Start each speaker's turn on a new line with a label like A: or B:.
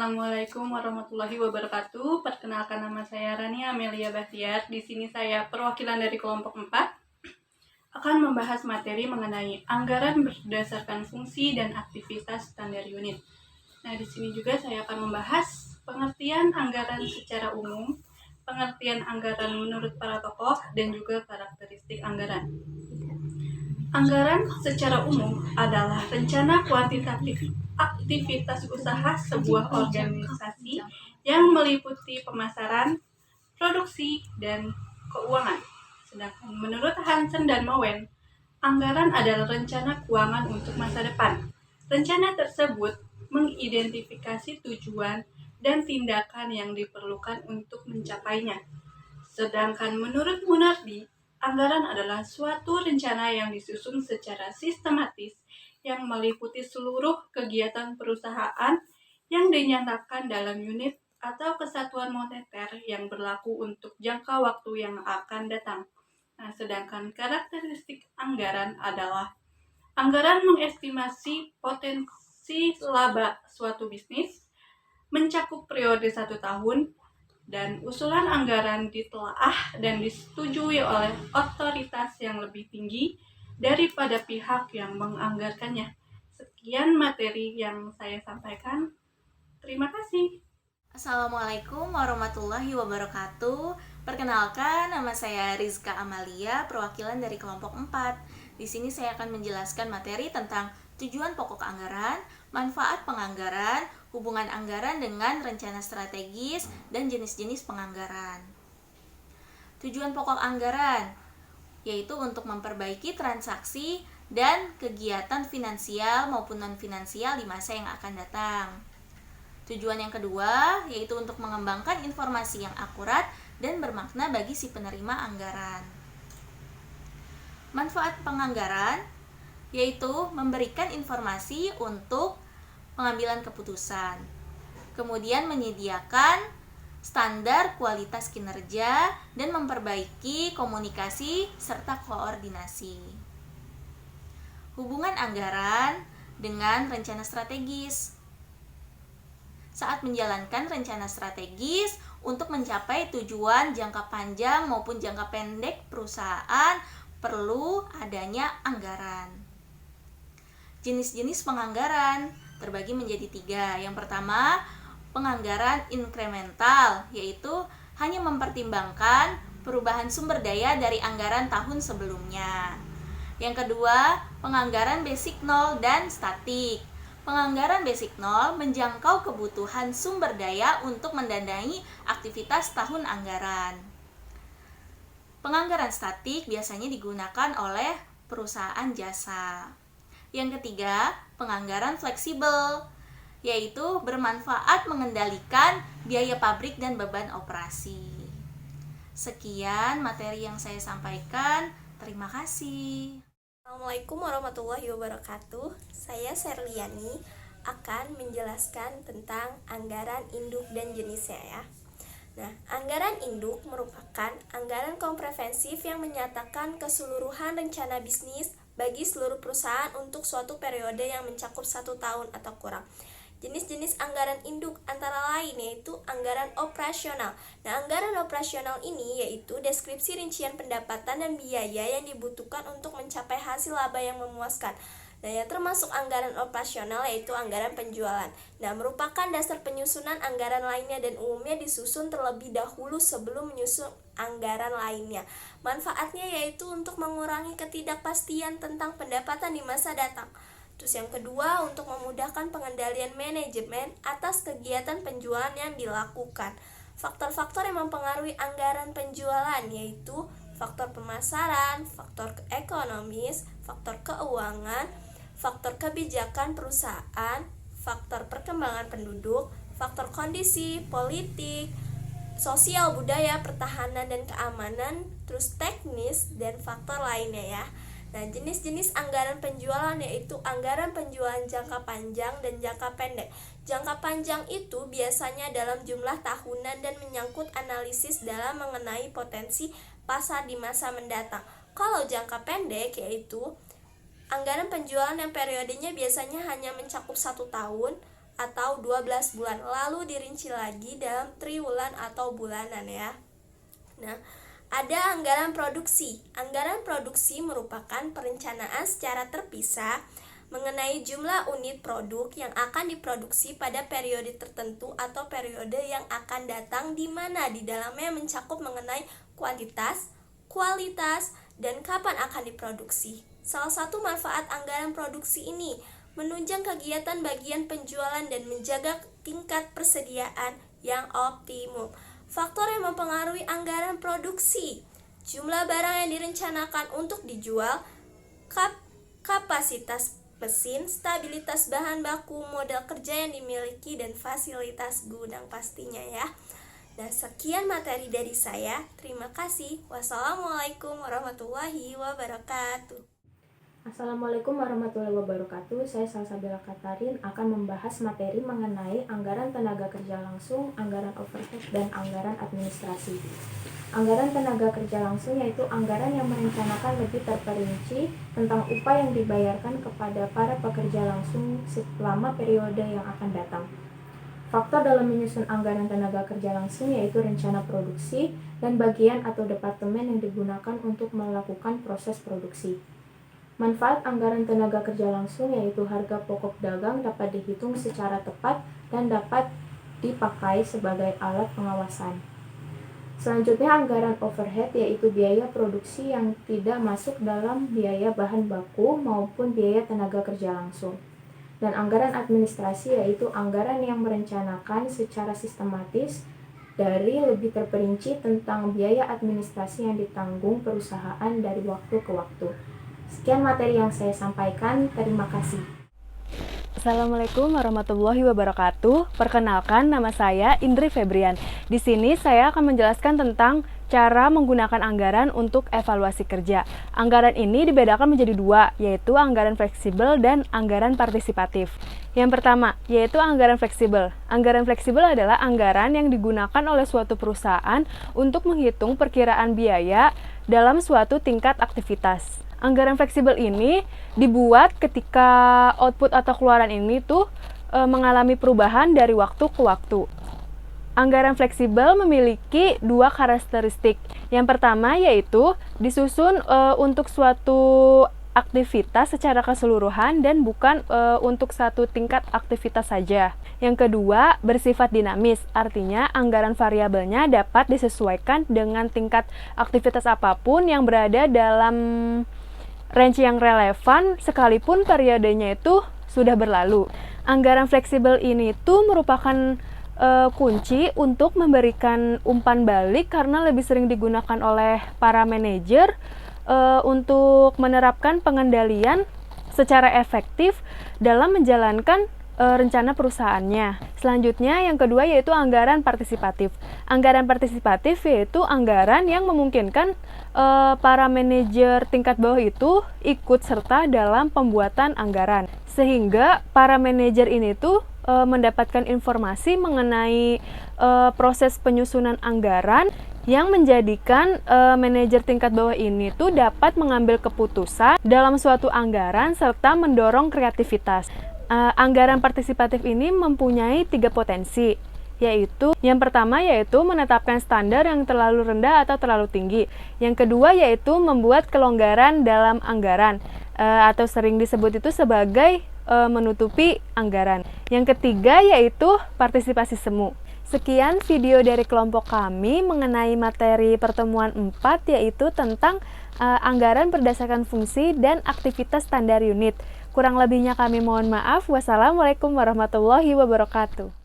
A: Assalamualaikum warahmatullahi wabarakatuh. Perkenalkan, nama saya Rania Amelia Bahtiar. Di sini saya perwakilan dari kelompok 4 akan membahas materi mengenai anggaran berdasarkan fungsi dan aktivitas standar unit. Nah, di sini juga saya akan membahas pengertian anggaran secara umum, pengertian anggaran menurut para tokoh, dan juga karakteristik anggaran. Anggaran secara umum adalah rencana kuantitatif aktivitas usaha sebuah organisasi yang meliputi pemasaran, produksi, dan keuangan. Sedangkan menurut Hansen dan Mowen, anggaran adalah rencana keuangan untuk masa depan. Rencana tersebut mengidentifikasi tujuan dan tindakan yang diperlukan untuk mencapainya. Sedangkan menurut Munardi, anggaran adalah suatu rencana yang disusun secara sistematis yang meliputi seluruh kegiatan perusahaan yang dinyatakan dalam unit atau kesatuan moneter yang berlaku untuk jangka waktu yang akan datang. Nah, sedangkan karakteristik anggaran adalah anggaran mengestimasi potensi laba suatu bisnis, mencakup periode 1 tahun, dan usulan anggaran ditelaah dan disetujui oleh otoritas yang lebih tinggi daripada pihak yang menganggarkannya. Sekian materi yang saya sampaikan. Terima kasih.
B: Assalamualaikum warahmatullahi wabarakatuh. Perkenalkan, nama saya Rizka Amalia, perwakilan dari kelompok 4. Di sini saya akan menjelaskan materi tentang tujuan pokok anggaran, manfaat penganggaran, hubungan anggaran dengan rencana strategis, dan jenis-jenis penganggaran. Tujuan pokok anggaran yaitu untuk memperbaiki transaksi dan kegiatan finansial maupun non-finansial di masa yang akan datang. Tujuan yang kedua yaitu untuk mengembangkan informasi yang akurat dan bermakna bagi si penerima anggaran. Manfaat penganggaran yaitu memberikan informasi untuk pengambilan keputusan, kemudian menyediakan standar kualitas kinerja dan memperbaiki komunikasi serta koordinasi. Hubungan anggaran dengan rencana strategis. Saat menjalankan rencana strategis untuk mencapai tujuan jangka panjang maupun jangka pendek perusahaan, perlu adanya anggaran. Jenis-jenis penganggaran terbagi menjadi 3. Yang pertama, penganggaran inkremental, yaitu hanya mempertimbangkan perubahan sumber daya dari anggaran tahun sebelumnya. Yang kedua, penganggaran basic nol dan statik. Penganggaran basic nol menjangkau kebutuhan sumber daya untuk mendanai aktivitas tahun anggaran. Penganggaran statik biasanya digunakan oleh perusahaan jasa. Yang ketiga, penganggaran fleksibel, yaitu bermanfaat mengendalikan biaya pabrik dan beban operasi. Sekian materi yang saya sampaikan. Terima kasih.
C: Assalamualaikum warahmatullahi wabarakatuh. Saya Serliani akan menjelaskan tentang anggaran induk dan jenisnya ya. Nah, anggaran induk merupakan anggaran komprehensif yang menyatakan keseluruhan rencana bisnis bagi seluruh perusahaan untuk suatu periode yang mencakup 1 tahun atau kurang. Jenis-jenis anggaran induk antara lain yaitu anggaran operasional. Nah, anggaran operasional ini yaitu deskripsi rincian pendapatan dan biaya yang dibutuhkan untuk mencapai hasil laba yang memuaskan. Nah, yang termasuk anggaran operasional yaitu anggaran penjualan. Nah, merupakan dasar penyusunan anggaran lainnya dan umumnya disusun terlebih dahulu sebelum menyusun anggaran lainnya. Manfaatnya yaitu untuk mengurangi ketidakpastian tentang pendapatan di masa datang. Terus yang kedua, untuk memudahkan pengendalian manajemen atas kegiatan penjualan yang dilakukan. Faktor-faktor yang mempengaruhi anggaran penjualan yaitu faktor pemasaran, faktor ekonomis, faktor keuangan, faktor kebijakan perusahaan, faktor perkembangan penduduk, faktor kondisi politik, sosial, budaya, pertahanan dan keamanan, terus teknis dan faktor lainnya ya. Nah, jenis-jenis anggaran penjualan yaitu anggaran penjualan jangka panjang dan jangka pendek. Jangka panjang itu biasanya dalam jumlah tahunan dan menyangkut analisis dalam mengenai potensi pasar di masa mendatang. Kalau jangka pendek yaitu anggaran penjualan yang periodenya biasanya hanya mencakup 1 tahun atau 12 bulan, lalu dirinci lagi dalam triwulan atau bulanan ya. Nah, ada anggaran produksi. Anggaran produksi merupakan perencanaan secara terpisah mengenai jumlah unit produk yang akan diproduksi pada periode tertentu atau periode yang akan datang, di mana di dalamnya mencakup mengenai kuantitas, kualitas, dan kapan akan diproduksi. Salah satu manfaat anggaran produksi ini menunjang kegiatan bagian penjualan dan menjaga tingkat persediaan yang optimum. Faktor yang mempengaruhi anggaran produksi: jumlah barang yang direncanakan untuk dijual, kapasitas mesin, stabilitas bahan baku, modal kerja yang dimiliki, dan fasilitas gudang pastinya ya. Nah, sekian materi dari saya. Terima kasih. Wassalamualaikum warahmatullahi wabarakatuh.
D: Assalamualaikum warahmatullahi wabarakatuh. Saya Salsabila Katarin akan membahas materi mengenai anggaran tenaga kerja langsung, anggaran overhead, dan anggaran administrasi. Anggaran tenaga kerja langsung yaitu anggaran yang merencanakan lebih terperinci tentang upah yang dibayarkan kepada para pekerja langsung selama periode yang akan datang. Faktor dalam menyusun anggaran tenaga kerja langsung yaitu rencana produksi dan bagian atau departemen yang digunakan untuk melakukan proses produksi. Manfaat anggaran tenaga kerja langsung yaitu harga pokok dagang dapat dihitung secara tepat dan dapat dipakai sebagai alat pengawasan. Selanjutnya anggaran overhead yaitu biaya produksi yang tidak masuk dalam biaya bahan baku maupun biaya tenaga kerja langsung. Dan anggaran administrasi yaitu anggaran yang merencanakan secara sistematis dari lebih terperinci tentang biaya administrasi yang ditanggung perusahaan dari waktu ke waktu. Sekian materi yang saya sampaikan. Terima kasih.
E: Assalamualaikum warahmatullahi wabarakatuh. Perkenalkan, nama saya Indri Febrian. Di sini saya akan menjelaskan tentang cara menggunakan anggaran untuk evaluasi kerja. Anggaran ini dibedakan menjadi dua, yaitu anggaran fleksibel dan anggaran partisipatif. Yang pertama, yaitu anggaran fleksibel. Anggaran fleksibel adalah anggaran yang digunakan oleh suatu perusahaan untuk menghitung perkiraan biaya dalam suatu tingkat aktivitas. Anggaran fleksibel ini dibuat ketika output atau keluaran ini mengalami perubahan dari waktu ke waktu. Anggaran fleksibel memiliki dua karakteristik. Yang pertama yaitu disusun untuk suatu aktivitas secara keseluruhan dan bukan untuk satu tingkat aktivitas saja. Yang kedua, bersifat dinamis, artinya anggaran variabelnya dapat disesuaikan dengan tingkat aktivitas apapun yang berada dalam range yang relevan sekalipun periodenya itu sudah berlalu. Anggaran fleksibel ini merupakan kunci untuk memberikan umpan balik karena lebih sering digunakan oleh para manajer untuk menerapkan pengendalian secara efektif dalam menjalankan rencana perusahaannya. Selanjutnya yang kedua yaitu anggaran partisipatif. Anggaran partisipatif yaitu anggaran yang memungkinkan para manajer tingkat bawah itu ikut serta dalam pembuatan anggaran. Sehingga para manajer ini mendapatkan informasi mengenai proses penyusunan anggaran yang menjadikan manajer tingkat bawah ini dapat mengambil keputusan dalam suatu anggaran serta mendorong kreativitas. Anggaran partisipatif ini mempunyai 3 potensi, yaitu yang pertama yaitu menetapkan standar yang terlalu rendah atau terlalu tinggi. Yang kedua yaitu membuat kelonggaran dalam anggaran atau sering disebut itu sebagai menutupi anggaran. Yang ketiga yaitu partisipasi semu. Sekian video dari kelompok kami mengenai materi pertemuan 4 yaitu tentang anggaran berdasarkan fungsi dan aktivitas standar unit. Kurang lebihnya kami mohon maaf. Wassalamualaikum warahmatullahi wabarakatuh.